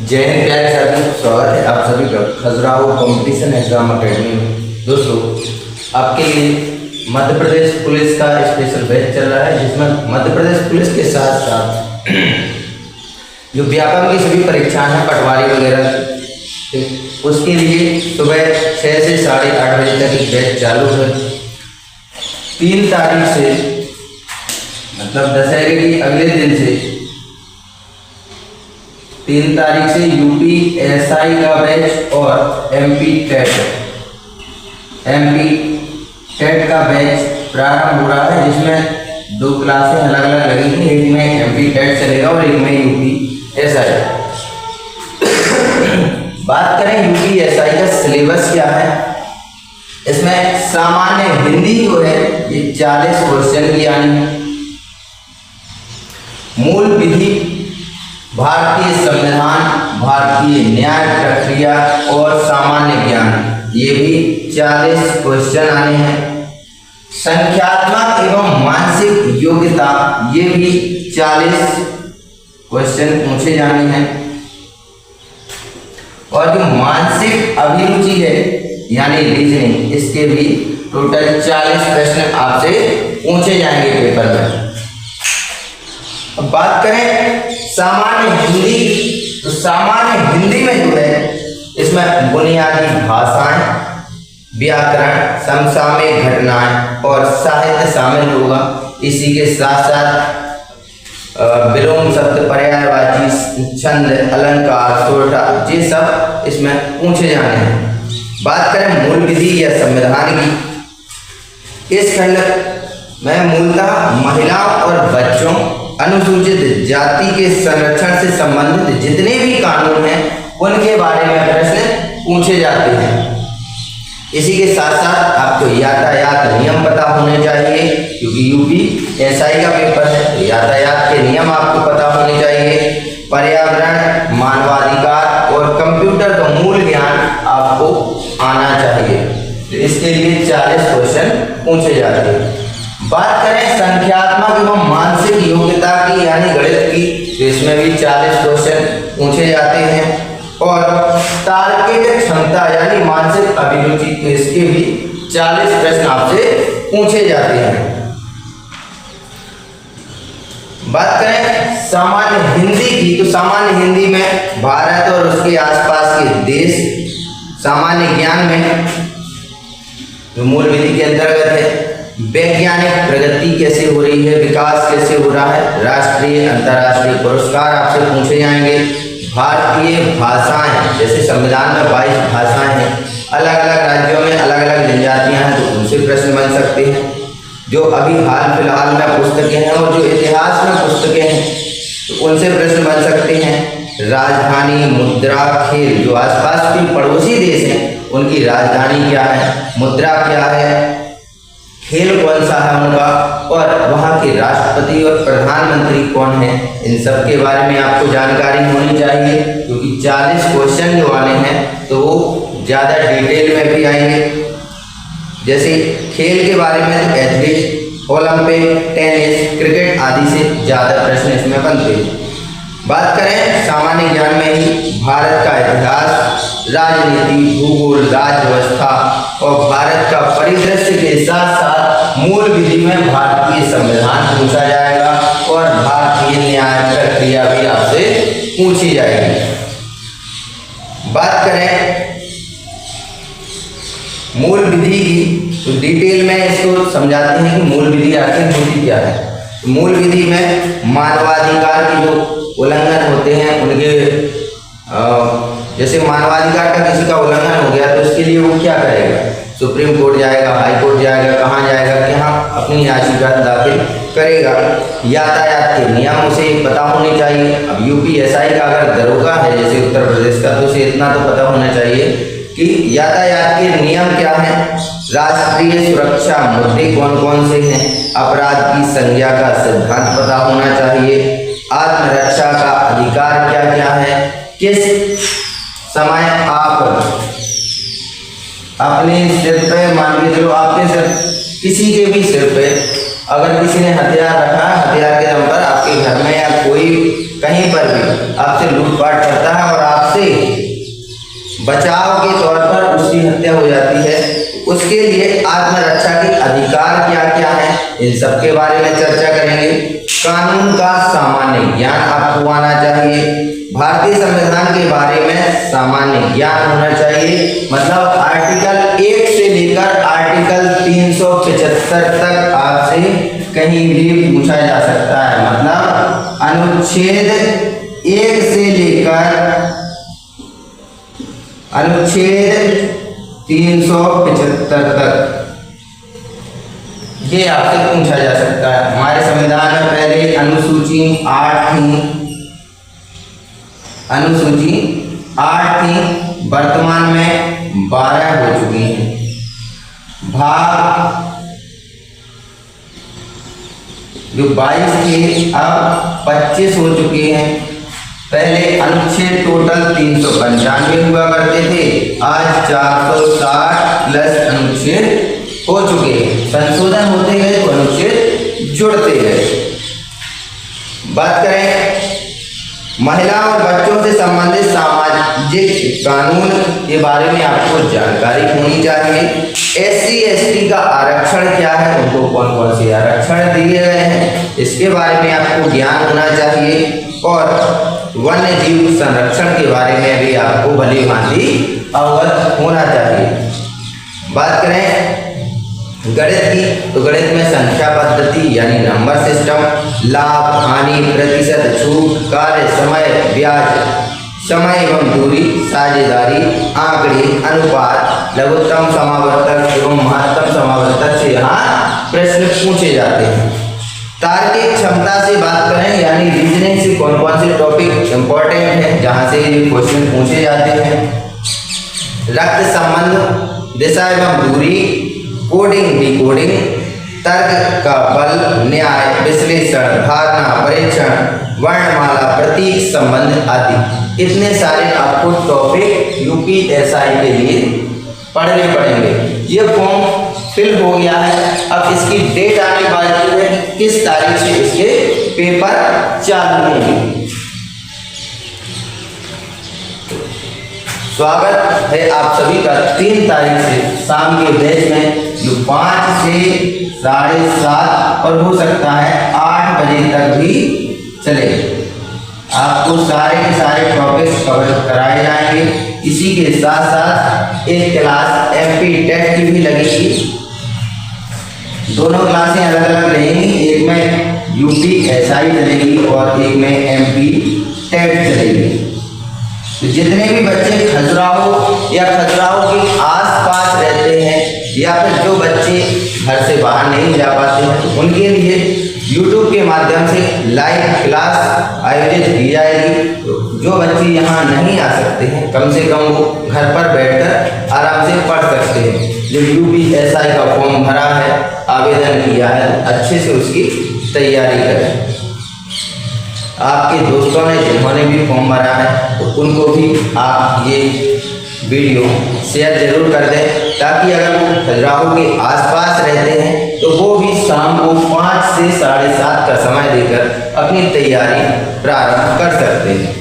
जय हिंद प्यारे साथियों, स्वागत है आप सभी का खजुराहो कंपटीशन एग्जाम अकेडमी में। दोस्तों, आपके लिए मध्य प्रदेश पुलिस का स्पेशल बैच चल रहा है, जिसमें मध्य प्रदेश पुलिस के साथ साथ जो व्यापम की सभी परीक्षाएं हैं, पटवारी वगैरह, उसके लिए सुबह 6 से 8:30 बजे तक एक बैच चालू है। 3 तारीख से मतलब दशहरे की अगले दिन से 3 तारीख से यूपीएसआई का बैच और एमपी टेट का बैच प्रारंभ हो रहा है, जिसमें 2 क्लासें अलग अलग लगेंगी। एक में एमपी टेट चलेगा और एक में यूपीएसआई। बात करें यूपीएसआई का सिलेबस क्या है, इसमें सामान्य हिंदी जो है ये 40 क्वेश्चन की आनी है। मूल विधि, भारतीय संविधान, भारतीय न्याय प्रक्रिया और सामान्य ज्ञान, ये भी 40 क्वेश्चन आने हैं। संख्यात्मक एवं मानसिक योग्यता, ये भी 40 क्वेश्चन पूछे जाने हैं। और जो मानसिक अभिरुचि है यानी रीजनिंग, इसके भी टोटल 40 प्रश्न आपसे पूछे जाएंगे पेपर में। अब बात करें सामान्य हिंदी, तो सामान्य हिंदी में जो है इसमें बुनियादी भाषाएं, व्याकरण, समसामयिक घटनाएं और साहित्य शामिल होगा। इसी के साथ साथ विलोम शब्द, पर्यायवाची, छंद, अलंकार, सोरठा, ये सब इसमें पूछे जाने हैं। बात करें मूल विधि या संविधान की, इस खंड में मूलतः महिलाओं और बच्चों, अनुसूचित जाति के संरक्षण से संबंधित जितने भी कानून हैं उनके बारे में प्रश्न पूछे जाते हैं। इसी के साथ साथ आपको यातायात नियम पता होने चाहिए, क्योंकि यूपीएसआई का पेपर है, तो यातायात के नियम आपको पता होने चाहिए। पर्यावरण, मानवाधिकार और कंप्यूटर का मूल ज्ञान आपको आना चाहिए। तो इसके लिए 40 क्वेश्चन पूछे जाते हैं। बात करें संख्यात्मक एवं मानसिक योग्यता की यानी गणित की, तो इसमें भी 40 क्वेश्चन पूछे जाते हैं। और तार्किक क्षमता यानी मानसिक अभिरुचि, तो इसके भी 40 प्रश्न आपसे पूछे जाते हैं। बात करें सामान्य हिंदी की, तो सामान्य हिंदी में भारत और उसके आसपास के देश, सामान्य ज्ञान में जो मूल विधि के अंतर्गत है, वैज्ञानिक प्रगति कैसे हो रही है, विकास कैसे हो रहा है, राष्ट्रीय अंतर्राष्ट्रीय पुरस्कार आपसे पूछे जाएंगे। भारतीय भाषाएं, जैसे संविधान में 22 भाषाएं हैं, अलग अलग राज्यों में अलग अलग जनजातियां हैं, तो उनसे प्रश्न बन सकते हैं। जो अभी हाल फिलहाल में पुस्तकें हैं और जो इतिहास में पुस्तकें हैं, तो उनसे प्रश्न बन सकते हैं। राजधानी, मुद्रा, खेल, जो आसपास के पड़ोसी देश हैं उनकी राजधानी क्या है, मुद्रा क्या है, खेल कौन सा है उनका, और वहाँ के राष्ट्रपति और प्रधानमंत्री कौन है, इन सब के बारे में आपको जानकारी होनी चाहिए। क्योंकि 40 क्वेश्चन जो आने हैं तो वो ज़्यादा डिटेल में भी आएंगे। जैसे खेल के बारे में तो एथलीट, ओलंपिक, टेनिस, क्रिकेट आदि से ज़्यादा प्रश्न इसमें बनते हैं। बात करें सामान्य ज्ञान में ही भारत का इतिहास, राजनीति, भूगोल, राज्य व्यवस्था और भारत का परिदृश्य के साथ साथ मूल विधि में भारतीय संविधान पूछा जाएगा और भारतीय न्याय प्रक्रिया भी आपसे पूछी जाएगी। बात करें मूल विधि की, तो डिटेल में इसको समझाते हैं कि मूल विधि आखिर होती क्या है। तो मूल विधि में मानवाधिकार की जो उल्लंघन होते हैं उनके, जैसे मानवाधिकार का किसी का उल्लंघन हो गया तो उसके लिए वो क्या करेगा, सुप्रीम कोर्ट जाएगा, हाई कोर्ट जाएगा, कहाँ जाएगा कि हाँ अपनी याचिका दाखिल करेगा। यातायात के नियम उसे पता होने चाहिए। अब यूपीएसआई का अगर दरोगा है जैसे उत्तर प्रदेश का, तो उसे इतना तो पता होना चाहिए कि यातायात के नियम क्या हैं, राष्ट्रीय सुरक्षा मुद्दे कौन कौन से हैं, अपराध की संज्ञा का सिद्धांत पता होना चाहिए, आत्मरक्षा का अधिकार क्या क्या है, किस समय आप अपने सिर पे, मान के चलो आपके सिर, किसी के भी सिर पे अगर किसी ने हथियार रखा, हथियार के दम पर आपके घर में या कोई कहीं पर भी आपसे लूटपाट करता है और आप से बचाव के तौर पर उसकी हत्या हो जाती है, उसके लिए आत्मरक्षा के अधिकार क्या क्या है, इन सब के बारे में चर्चा करेंगे। कानून का सामान्य ज्ञान आपको आना चाहिए। भारतीय संविधान के बारे में सामान्य ज्ञान होना चाहिए, मतलब आर्टिकल 1 से लेकर आर्टिकल 375 तक आपसे कहीं भी पूछा जा सकता है। मतलब अनुच्छेद 1 से लेकर अनुच्छेद 375 तक ये आपसे पूछा जा सकता है। हमारे संविधान में पहले अनुसूची 8 थी, वर्तमान में 12 हो चुकी हैं। भाग जो 22 थे अब 25 हो चुके हैं। पहले अनुच्छेद टोटल 395 हुआ करते थे, आज 460 प्लस अनुच्छेद हो चुके हैं। संशोधन होते गए तो अनुच्छेद जुड़ते गए। बात करें महिलाओं और बच्चों से संबंधित सामाजिक कानून के बारे में आपको जानकारी होनी चाहिए। SC ST का आरक्षण क्या है, उनको कौन कौन से आरक्षण दिए गए हैं, इसके बारे में आपको ज्ञान होना चाहिए। और वन्य जीव संरक्षण के बारे में भी आपको भली भांति अवगत होना चाहिए। बात करें गणित की, तो गणित में संख्या पद्धति यानी नंबर सिस्टम, लाभ हानि प्रतिशत छूट, कार्य समय ब्याज, समय एवं दूरी, साझेदारी, आंकड़े, अनुपात, लघुत्तम समावर्तक एवं महत्तम समावर्तक से यहाँ प्रश्न पूछे जाते हैं। तार्किक क्षमता से बात करें यानी रीजनिंग से कौन कौन से टॉपिक इंपॉर्टेंट है जहाँ से ये क्वेश्चन पूछे जाते हैं। रक्त संबंध, दिशा एवं दूरी, कोडिंग डिकोडिंग, तर्क का बल, न्याय विश्लेषण, धारणा परीक्षण, वर्णमाला, प्रतीक संबंध आदि। इतने सारे आपको टॉपिक UPSI के लिए पढ़ने पड़ेंगे। ये फॉर्म फिल हो गया है, अब इसकी डेट आने वाली है, किस तारीख से इसके पेपर चालू होंगे। स्वागत है आप सभी का 3 तारीख से शाम के बैच में, जो 5 से 7:30 और हो सकता है 8 बजे तक भी चले। आपको सारे के सारे टॉपिक्स कवर कराए जाएंगे। इसी के साथ साथ एक क्लास MP टेट की भी लगेगी। दोनों क्लासें अलग अलग रहेंगी, एक में UPSI चलेगी और एक में MP टेट चलेगी। तो जितने भी बच्चे खजुराहो या खजुराहो के आसपास रहते हैं या फिर जो बच्चे घर से बाहर नहीं जा पाते हैं, तो उनके लिए YouTube के माध्यम से लाइव क्लास आयोजित की जाएगी। तो जो बच्चे यहाँ नहीं आ सकते हैं, कम से कम वो घर पर बैठकर आराम से पढ़ सकते हैं। जो UPSI का फॉर्म भरा है, आवेदन किया है, अच्छे से उसकी तैयारी करें। आपके दोस्तों ने जिन्होंने भी फॉर्म भरा है, तो उनको भी आप ये वीडियो शेयर जरूर कर दें, ताकि अगर वो खजुराहो के आसपास रहते हैं तो वो भी शाम को 5 से 7:30 का समय देकर अपनी तैयारी प्रारंभ कर सकते हैं।